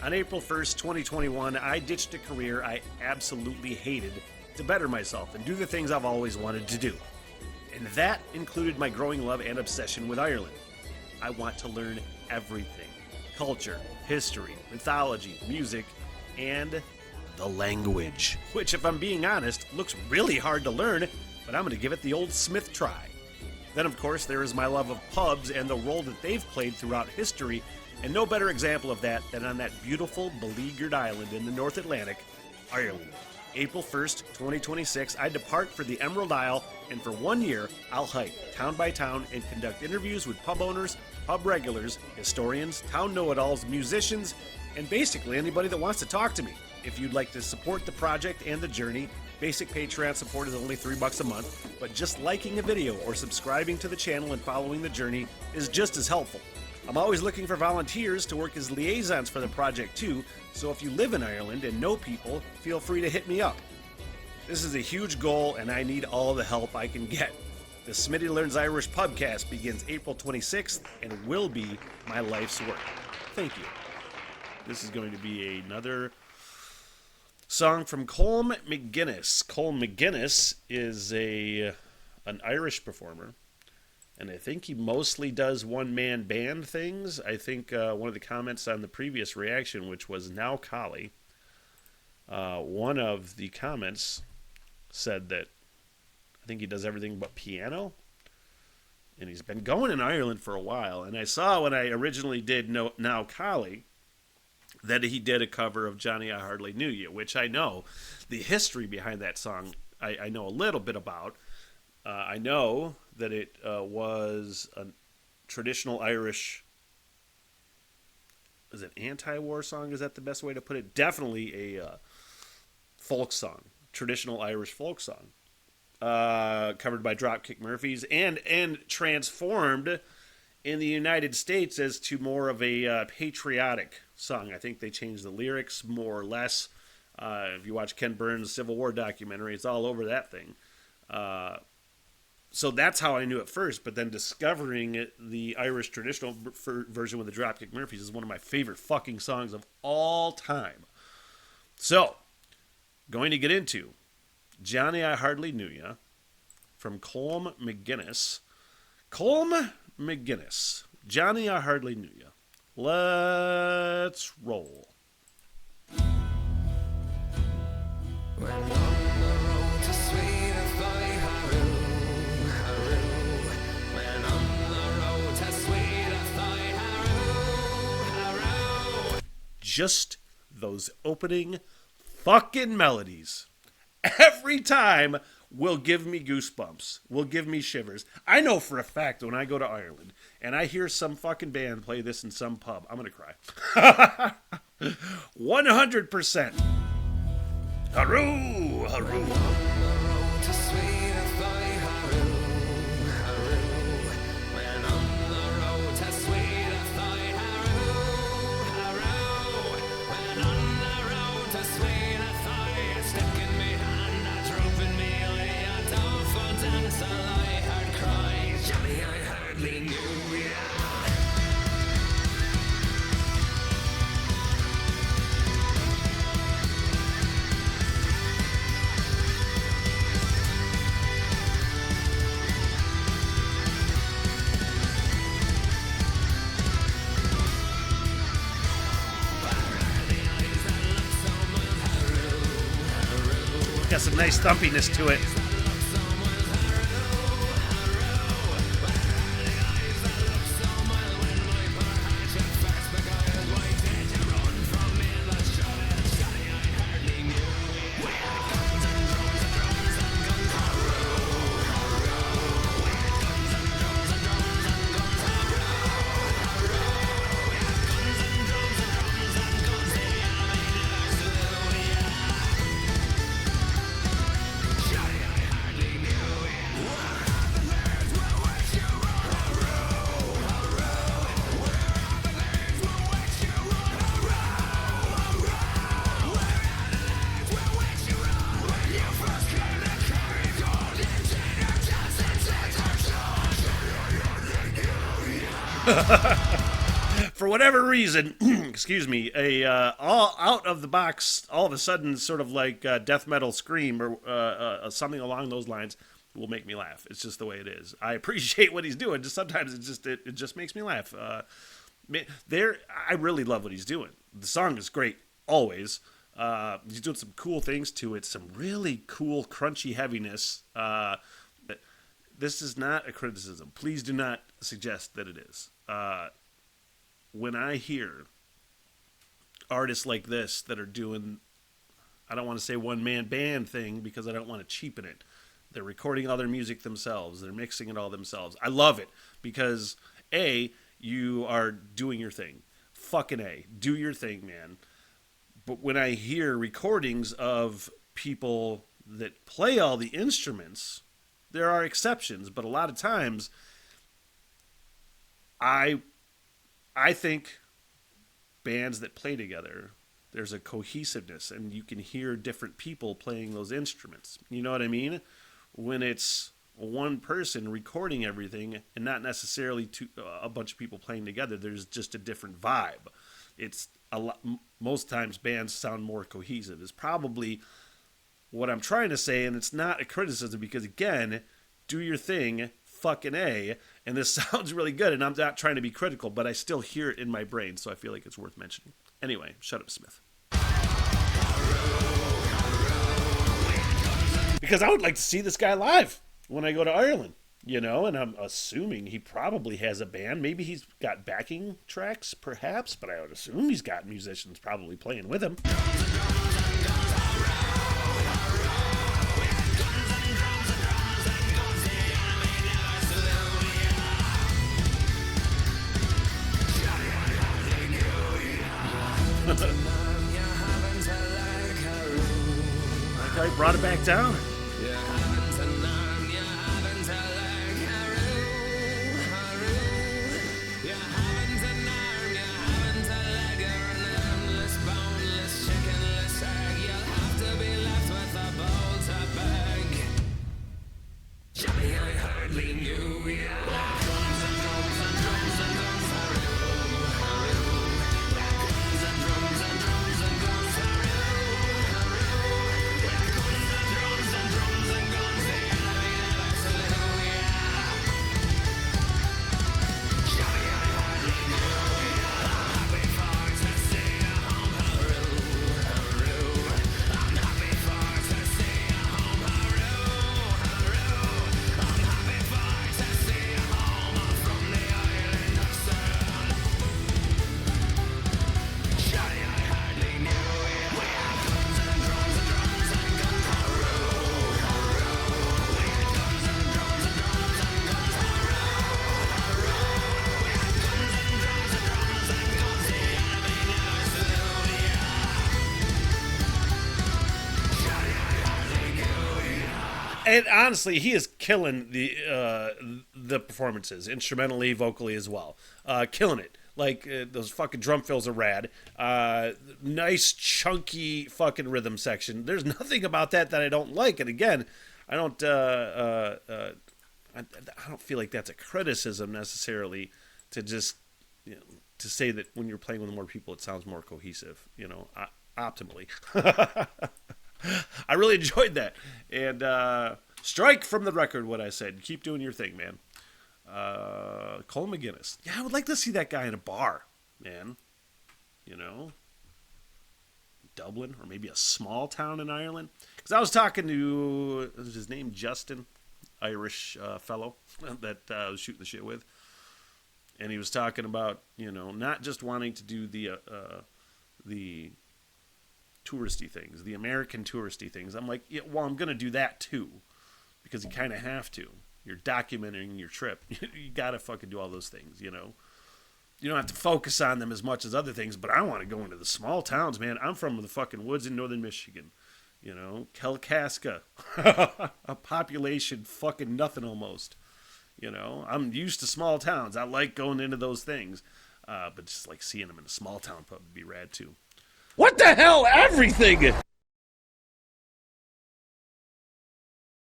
On April 1st, 2021, I ditched a career I absolutely hated to better myself and do the things I've always wanted to do. And that included my growing love and obsession with Ireland. I want to learn everything: culture, history, mythology, music, and the language. Which, if I'm being honest, looks really hard to learn, but I'm going to give it the old Smith try. Then, of course, there is my love of pubs and the role that they've played throughout history, and no better example of that than on that beautiful, beleaguered island in the North Atlantic, Ireland. April 1st, 2026, I depart for the Emerald Isle, and for 1 year, I'll hike town by town and conduct interviews with pub owners, pub regulars, historians, town know-it-alls, musicians, and basically anybody that wants to talk to me. If you'd like to support the project and the journey, basic Patreon support is only $3 a month, but just liking a video or subscribing to the channel and following the journey is just as helpful. I'm always looking for volunteers to work as liaisons for the project too, so if you live in Ireland and know people, feel free to hit me up. This is a huge goal and I need all the help I can get. The Smitty Learns Irish Pubcast begins April 26th and will be my life's work. Thank you. This is going to be another song from Colm McGuinness. Colm McGuinness is an Irish performer, and I think he mostly does one-man band things. I think one of the comments on the previous reaction, which was now Collie, one of the comments said that I think he does everything but piano, and he's been going in Ireland for a while. And I saw when I originally did Now Collie that he did a cover of Johnny I Hardly Knew You, which I know the history behind that song I know a little bit about. I know that it was a traditional Irish, is it anti-war song? Is that the best way to put it? Definitely a folk song, traditional Irish folk song, covered by Dropkick Murphys and transformed in the United States as to more of a patriotic song. I think they changed the lyrics more or less. If you watch Ken Burns' Civil War documentary, it's all over that thing. So that's how I knew it first, but then discovering the Irish traditional version with the Dropkick Murphys is one of my favorite fucking songs of all time. So, going to get into Johnny I Hardly Knew Ya from Colm McGuinness. Colm McGuinness, Johnny I Hardly Knew Ya. Let's roll. When on the road to Sweetify, Haru, Haru. When on the road to Sweetify, Haru, Haru. Just those opening fucking melodies every time will give me goosebumps, will give me shivers. I know for a fact when I go to Ireland and I hear some fucking band play this in some pub, I'm going to cry. 100%. Haru, haru. To Sweetify, Haru, Haru. When on the road to Sweetify, Haru, Haru. When on the road to Sweetify, a stick in me hand, a drop in me eye, a dolphin dance, a I heard cries. Johnny, I hardly knew ya. Got some nice thumpiness to it. For whatever reason, excuse me, a all out of the box, all of a sudden, sort of like death metal scream or something along those lines will make me laugh. It's just the way it is. I appreciate what he's doing. Just sometimes it just makes me laugh. I really love what he's doing. The song is great always. He's doing some cool things to it. Some really cool crunchy heaviness. This is not a criticism. Please do not suggest that it is. When I hear artists like this that are doing, I don't want to say one-man band thing because I don't want to cheapen it. They're recording all their music themselves. They're mixing it all themselves. I love it because, A, you are doing your thing. Fucking A. Do your thing, man. But when I hear recordings of people that play all the instruments, there are exceptions, but a lot of times I think bands that play together, there's a cohesiveness and you can hear different people playing those instruments. You know what I mean? When it's one person recording everything and not necessarily a bunch of people playing together, there's just a different vibe. It's a lot, most times bands sound more cohesive is probably what I'm trying to say, and it's not a criticism because, again, do your thing, fucking A, and this sounds really good, and I'm not trying to be critical, but I still hear it in my brain, so I feel like it's worth mentioning. Anyway, shut up, Smith. Because I would like to see this guy live when I go to Ireland, you know, and I'm assuming he probably has a band. Maybe he's got backing tracks, perhaps, but I would assume he's got musicians probably playing with him. I brought it back down. And honestly, he is killing the performances, instrumentally, vocally as well. Killing it. Like, those fucking drum fills are rad. Nice, chunky fucking rhythm section. There's nothing about that I don't like. And again, I don't feel like that's a criticism necessarily to just, you know, to say that when you're playing with more people, it sounds more cohesive, you know, optimally. I really enjoyed that. And strike from the record what I said. Keep doing your thing, man. Colm McGuinness. Yeah, I would like to see that guy in a bar, man. You know? Dublin, or maybe a small town in Ireland. Because I was talking to, was his name Justin? Irish fellow that I was shooting the shit with. And he was talking about, you know, not just wanting to do the touristy things, the American touristy things. I'm like, yeah, well, I'm going to do that too, because you kind of have to. You're documenting your trip. You got to fucking do all those things, you know. You don't have to focus on them as much as other things, but I want to go into the small towns, man. I'm from the fucking woods in northern Michigan, you know. Kalkaska, a population fucking nothing almost, you know. I'm used to small towns. I like going into those things, but just like seeing them in a small town pub would be rad too. What the hell? Everything!